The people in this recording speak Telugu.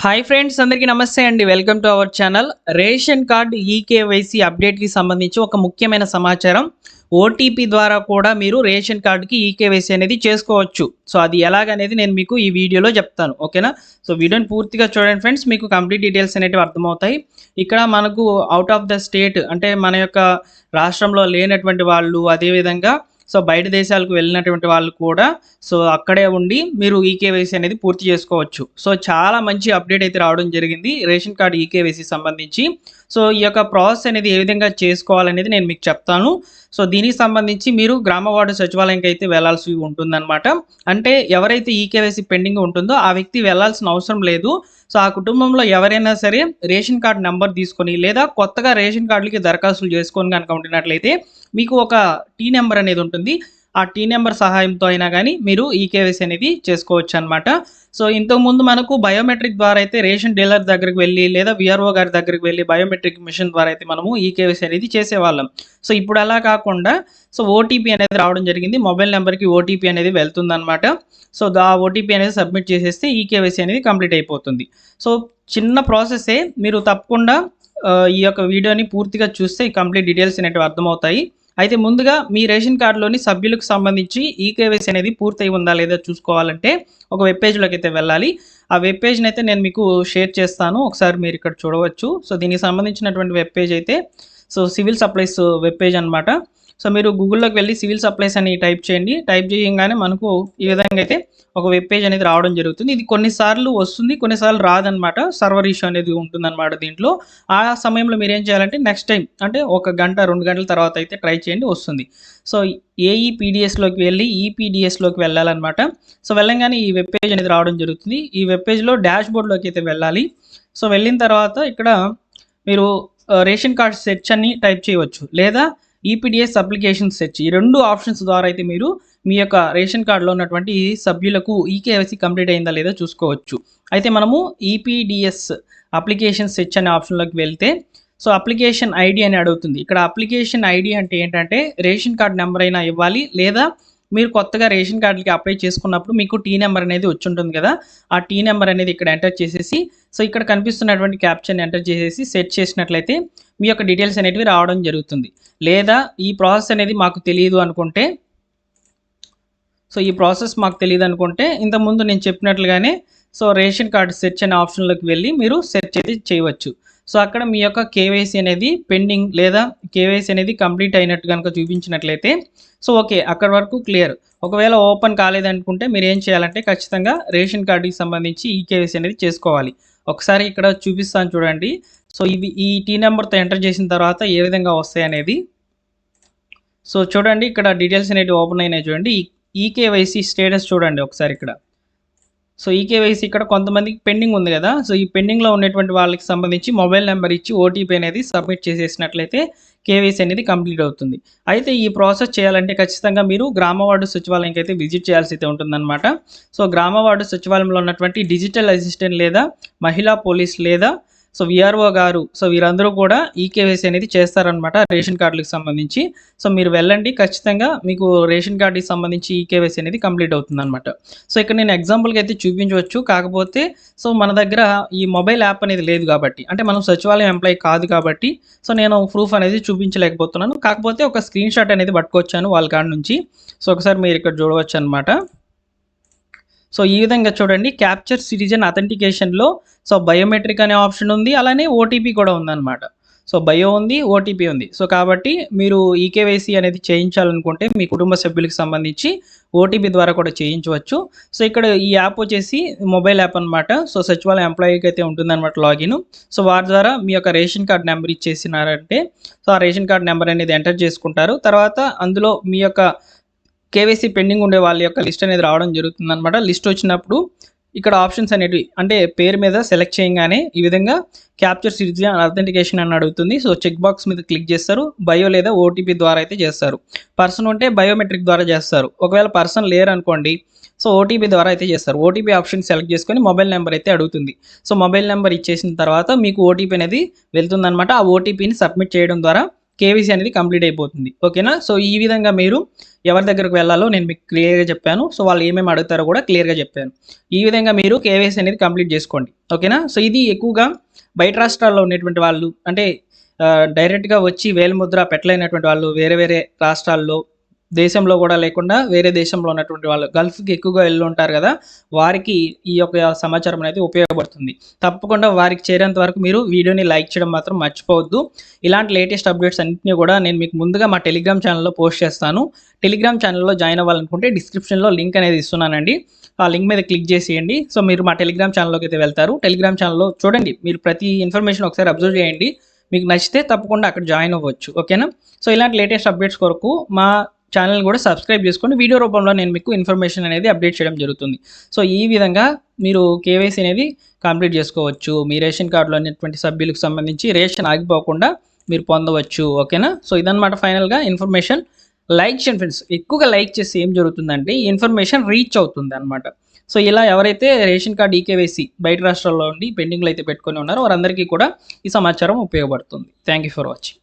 హాయ్ ఫ్రెండ్స్, అందరికీ నమస్తే అండి. Welcome to our channel. Ration card eKYC అప్డేట్‌కి సంబంధించి ఒక ముఖ్యమైన సమాచారం. ఓటీపీ ద్వారా కూడా మీరు రేషన్ కార్డ్‌కి ఈకేవైసీ అనేది చేసుకోవచ్చు. సో, అది ఎలాగనేది నేను మీకు ఈ వీడియోలో చెప్తాను. ఓకేనా? సో, వీడియోని పూర్తిగా చూడండి ఫ్రెండ్స్. మీకు కంప్లీట్ డీటెయిల్స్ అనేటివి అర్థమవుతాయి. ఇక్కడ మనకు ఔట్ ఆఫ్ ద స్టేట్ అంటే మన యొక్క రాష్ట్రంలో లేనటువంటి వాళ్ళు, అదేవిధంగా సో బయట దేశాలకు వెళ్ళినటువంటి వాళ్ళు కూడా సో అక్కడే ఉండి మీరు ఈకేవైసీ అనేది పూర్తి చేసుకోవచ్చు. సో చాలా మంచి అప్డేట్ అయితే రావడం జరిగింది రేషన్ కార్డ్ ఈకేవైసీ సంబంధించి. సో ఈ యొక్క ప్రాసెస్ అనేది ఏ విధంగా చేసుకోవాలనేది నేను మీకు చెప్తాను. సో దీనికి సంబంధించి మీరు గ్రామ వార్డు సచివాలయంకి అయితే వెళ్లాల్సి ఉంటుందన్నమాట. అంటే ఎవరైతే ఈకేవైసీ పెండింగ్ ఉంటుందో ఆ వ్యక్తి వెళ్లాల్సిన అవసరం లేదు. సో ఆ కుటుంబంలో ఎవరైనా సరే రేషన్ కార్డ్ నెంబర్ తీసుకొని లేదా కొత్తగా రేషన్ కార్డులకి దరఖాస్తులు చేసుకొని కనుక ఉంటున్నట్లయితే మీకు ఒక టీ నెంబర్ అనేది ఉంటుంది. ఆ టీ నెంబర్ సహాయంతో అయినా కానీ మీరు ఈకేవైసీ అనేది చేసుకోవచ్చు అనమాట. సో ఇంతకుముందు మనకు బయోమెట్రిక్ ద్వారా అయితే రేషన్ డీలర్ దగ్గరికి వెళ్ళి లేదా విఆర్ఓ గారి దగ్గరికి వెళ్ళి బయోమెట్రిక్ మిషన్ ద్వారా అయితే మనము ఈకేవైసీ అనేది చేసేవాళ్ళం. సో ఇప్పుడు అలా కాకుండా సో ఓటీపీ అనేది రావడం జరిగింది. మొబైల్ నెంబర్కి ఓటీపీ అనేది వెళ్తుందన్నమాట. సో ఆ ఓటీపీ అనేది సబ్మిట్ చేసేస్తే ఈకేవైసీ అనేది కంప్లీట్ అయిపోతుంది. సో చిన్న ప్రాసెసే, మీరు తప్పకుండా ఈ యొక్క వీడియోని పూర్తిగా చూస్తే ఈ కంప్లీట్ డీటెయిల్స్ అనేవి అర్థమవుతాయి. అయితే ముందుగా మీ రేషన్ కార్డులోని సభ్యులకు సంబంధించి ఈకేవైసీ అనేది పూర్తయి ఉందా లేదా చూసుకోవాలంటే ఒక వెబ్ పేజ్లోకి అయితే వెళ్ళాలి. ఆ వెబ్ పేజ్ని అయితే నేను మీకు షేర్ చేస్తాను, ఒకసారి మీరు ఇక్కడ చూడవచ్చు. సో దీనికి సంబంధించినటువంటి వెబ్ పేజ్ అయితే so civil supplies web page అనమాట. సో మీరు గూగుల్లోకి వెళ్ళి సివిల్ సప్లైస్ అని టైప్ చేయండి. టైప్ చేయగానే మనకు ఈ విధంగా అయితే ఒక వెబ్ పేజ్ అనేది రావడం జరుగుతుంది. ఇది కొన్నిసార్లు వస్తుంది, కొన్నిసార్లు రాదనమాట. సర్వర్ ఇష్యూ అనేది ఉంటుందన్నమాట దీంట్లో. ఆ సమయంలో మీరు ఏం చేయాలంటే నెక్స్ట్ టైం అంటే ఒక గంట 2 గంటల తర్వాత అయితే ట్రై చేయండి, వస్తుంది. సో ఏఈపీడిఎస్లోకి వెళ్ళి ఈపీడిఎస్లోకి వెళ్ళాలన్నమాట. సో వెళ్ళంగానే ఈ వెబ్ పేజ్ అనేది రావడం జరుగుతుంది. ఈ వెబ్ పేజ్లో డాష్ బోర్డ్లోకి అయితే వెళ్ళాలి. సో వెళ్ళిన తర్వాత ఇక్కడ మీరు రేషన్ కార్డ్ సెర్చ్ అని టైప్ చేయవచ్చు, లేదా ఈపీడిఎస్ అప్లికేషన్ సెర్చ్, ఈ 2 ఆప్షన్స్ ద్వారా అయితే మీరు మీ యొక్క రేషన్ కార్డులో ఉన్నటువంటి సభ్యులకు ఈకేవైసీ కంప్లీట్ అయిందా లేదా చూసుకోవచ్చు. అయితే మనము ఈపీడిఎస్ అప్లికేషన్ సెర్చ్ అనే ఆప్షన్లోకి వెళ్తే సో అప్లికేషన్ ఐడి అని అడుగుతుంది. ఇక్కడ అప్లికేషన్ ఐడి అంటే ఏంటంటే రేషన్ కార్డ్ నెంబర్ అయినా ఇవ్వాలి, లేదా మీరు కొత్తగా రేషన్ కార్డులకి అప్లై చేసుకున్నప్పుడు మీకు టీ నెంబర్ అనేది వచ్చి ఉంటుంది కదా, ఆ టీ నెంబర్ అనేది ఇక్కడ ఎంటర్ చేసేసి సో ఇక్కడ కనిపిస్తున్నటువంటి క్యాప్చర్ని ఎంటర్ చేసేసి సెట్ చేసినట్లయితే మీ యొక్క డీటెయిల్స్ అనేటివి రావడం జరుగుతుంది. లేదా ఈ ప్రాసెస్ అనేది మాకు తెలియదు అనుకుంటే ఈ ప్రాసెస్ మాకు తెలియదు అనుకుంటే ఇంతకుముందు నేను చెప్పినట్లుగానే సో రేషన్ కార్డ్ సెర్చ్ అనే ఆప్షన్లోకి వెళ్ళి మీరు సెర్చ్ అయితే చేయవచ్చు. సో అక్కడ మీ యొక్క కేవైసీ అనేది పెండింగ్ లేదా కేవైసీ అనేది కంప్లీట్ అయినట్టు కనుక చూపించినట్లయితే సో ఓకే, అక్కడ వరకు క్లియర్. ఒకవేళ ఓపెన్ కాలేదనుకుంటే మీరు ఏం చేయాలంటే ఖచ్చితంగా రేషన్ కార్డుకి సంబంధించి ఈ కేవైసీ అనేది చేసుకోవాలి. ఒకసారి ఇక్కడ చూపిస్తాను చూడండి. సో ఇవి ఈ టీ నెంబర్తో ఎంటర్ చేసిన తర్వాత ఏ విధంగా వస్తాయి అనేది. సో చూడండి, ఇక్కడ డీటెయిల్స్ అనేవి ఓపెన్ అయినాయి చూడండి. ఈకేవైసీ స్టేటస్ చూడండి ఒకసారి ఇక్కడ. సో ఈకేవైసీ ఇక్కడ కొంతమందికి పెండింగ్ ఉంది కదా, సో ఈ పెండింగ్లో ఉన్నటువంటి వాళ్ళకి సంబంధించి మొబైల్ నెంబర్ ఇచ్చి ఓటీపీ అనేది సబ్మిట్ చేసేసినట్లయితే కేవైసీ అనేది కంప్లీట్ అవుతుంది. అయితే ఈ ప్రాసెస్ చేయాలంటే ఖచ్చితంగా మీరు గ్రామ వార్డు సచివాలయంకి అయితే విజిట్ చేయాల్సి అయితే ఉంటుందన్నమాట. సో గ్రామ వార్డు సచివాలయంలో ఉన్నటువంటి డిజిటల్ అసిస్టెంట్ లేదా మహిళా పోలీస్ లేదా సో విఆర్ఓ గారు సో వీరందరూ కూడా ఈకేవైసీ అనేది చేస్తారనమాట రేషన్ కార్డులకు సంబంధించి. సో మీరు వెళ్ళండి, ఖచ్చితంగా మీకు రేషన్ కార్డుకి సంబంధించి ఈకేవైసీ అనేది కంప్లీట్ అవుతుంది అనమాట. సో ఇక్కడ నేను ఎగ్జాంపుల్కి అయితే చూపించవచ్చు, కాకపోతే సో మన దగ్గర ఈ మొబైల్ యాప్ అనేది లేదు కాబట్టి, అంటే మనం సచివాలయం ఎంప్లాయీ కాదు కాబట్టి సో నేను ప్రూఫ్ అనేది చూపించలేకపోతున్నాను. కాకపోతే ఒక స్క్రీన్ షాట్ అనేది పట్టుకొచ్చాను వాళ్ళ కాడ నుంచి. సో ఒకసారి మీరు ఇక్కడ చూడవచ్చు అనమాట. సో ఈ విధంగా చూడండి, క్యాప్చర్ సిటిజన్ అథెంటికేషన్లో సో బయోమెట్రిక్ అనే ఆప్షన్ ఉంది, అలానే ఓటీపీ కూడా ఉందన్నమాట. సో బయో ఉంది, ఓటీపీ ఉంది. సో కాబట్టి మీరు ఈకేవైసీ అనేది చేయించాలనుకుంటే మీ కుటుంబ సభ్యులకు సంబంధించి ఓటీపీ ద్వారా కూడా చేయించవచ్చు. సో ఇక్కడ ఈ యాప్ వచ్చేసి మొబైల్ యాప్ అనమాట. సో సచివాలయం ఎంప్లాయీకి అయితే ఉంటుందన్నమాట లాగిన్. సో వారి ద్వారా మీ యొక్క రేషన్ కార్డ్ నెంబర్ ఇచ్చేసినారంటే సో ఆ రేషన్ కార్డ్ నెంబర్ అనేది ఎంటర్ చేసుకుంటారు. తర్వాత అందులో మీ యొక్క కేవైసీ పెండింగ్ ఉండే వాళ్ళ యొక్క లిస్ట్ అనేది రావడం జరుగుతుంది అనమాట. లిస్ట్ వచ్చినప్పుడు ఇక్కడ ఆప్షన్స్ అనేవి అంటే పేరు మీద సెలెక్ట్ చేయగానే ఈ విధంగా క్యాప్చర్ సిటిజన్ అథెంటికేషన్ అని అడుగుతుంది. సో చెక్ బాక్స్ మీద క్లిక్ చేస్తారు. బయో లేదా ఓటీపీ ద్వారా అయితే చేస్తారు. పర్సన్ ఉంటే బయోమెట్రిక్ ద్వారా చేస్తారు. ఒకవేళ పర్సన్ లేరు అనుకోండి సో ఓటీపీ ద్వారా అయితే చేస్తారు. ఓటీపీ ఆప్షన్ సెలెక్ట్ చేసుకొని మొబైల్ నెంబర్ అయితే అడుగుతుంది. సో మొబైల్ నెంబర్ ఇచ్చేసిన తర్వాత మీకు ఓటీపీ అనేది వెళ్తుందనమాట. ఆ ఓటీపీని సబ్మిట్ చేయడం ద్వారా కేవైసీ అనేది కంప్లీట్ అయిపోతుంది. ఓకేనా? సో ఈ విధంగా మీరు ఎవరి దగ్గరకు వెళ్ళాలో నేను మీకు క్లియర్‌గా చెప్పాను. సో వాళ్ళు ఏమేమి అడుగుతారో కూడా క్లియర్‌గా చెప్పాను. ఈ విధంగా మీరు కేవైసీ అనేది కంప్లీట్ చేసుకోండి. ఓకేనా? సో ఇది ఎక్కువగా బయట రాష్ట్రాల్లో ఉన్నటువంటి వాళ్ళు అంటే డైరెక్ట్‌గా వచ్చి వేలిముద్ర పెట్టలేనటువంటి వాళ్ళు వేరే వేరే రాష్ట్రాల్లో, దేశంలో కూడా లేకుండా వేరే దేశంలో ఉన్నటువంటి వాళ్ళు గల్ఫ్‌కి ఎక్కువగా వెళ్ళుంటారు కదా! వారికి ఈ యొక్క సమాచారం అనేది ఉపయోగపడుతుంది. తప్పకుండా వారికి చేరేంత వరకు మీరు వీడియోని లైక్ చేయడం మాత్రం మర్చిపోవద్దు. ఇలాంటి లేటెస్ట్ అప్డేట్స్ అన్నిటిని కూడా నేను మీకు ముందుగా మా టెలిగ్రామ్ ఛానెల్‌లో పోస్ట్ చేస్తాను. టెలిగ్రామ్ ఛానెల్‌లో జాయిన్ అవ్వాలనుకుంటే డిస్క్రిప్షన్‌లో లింక్ అనేది ఇస్తున్నానండి. ఆ లింక్ మీద క్లిక్ చేసేయండి. సో మీరు మా టెలిగ్రామ్ ఛానెల్‌లోకి అయితే వెళ్తారు. టెలిగ్రామ్ ఛానెల్‌లో చూడండి. మీరు ప్రతి ఇన్ఫర్మేషన్ ఒకసారి అబ్జర్వ్ చేయండి. మీకు నచ్చితే తప్పకుండా అక్కడ జాయిన్ అవ్వచ్చు. ఓకేనా? సో ఇలాంటి లేటెస్ట్ అప్డేట్స్ కొరకు మా ఛానల్ కూడా సబ్స్క్రైబ్ చేసుకోండి. వీడియో రూపంలో నేను మీకు ఇన్ఫర్మేషన్ అనేది అప్డేట్ చేయడం జరుగుతుంది. సో ఈ విధంగా మీరు కేవైసీ అనేది కంప్లీట్ చేసుకోవచ్చు. మీ రేషన్ కార్డులో ఉన్నటువంటి సభ్యులకు సంబంధించి రేషన్ ఆగిపోకుండా మీరు పొందవచ్చు. ఓకేనా? సో ఇదన్నమాట ఫైనల్‌గా ఇన్ఫర్మేషన్. లైక్ చేయండి ఫ్రెండ్స్. ఎక్కువగా లైక్ చేస్తే ఏం జరుగుతుందంటే ఈ ఇన్ఫర్మేషన్ రీచ్ అవుతుంది అనమాట. సో ఇలా ఎవరైతే రేషన్ కార్డ్ ఈకేవైసీ బయట రాష్ట్రాల్లో ఉండి పెండింగ్‌లో అయితే పెట్టుకొని ఉన్నారో వారందరికీ కూడా ఈ సమాచారం ఉపయోగపడుతుంది. Thank you for watching.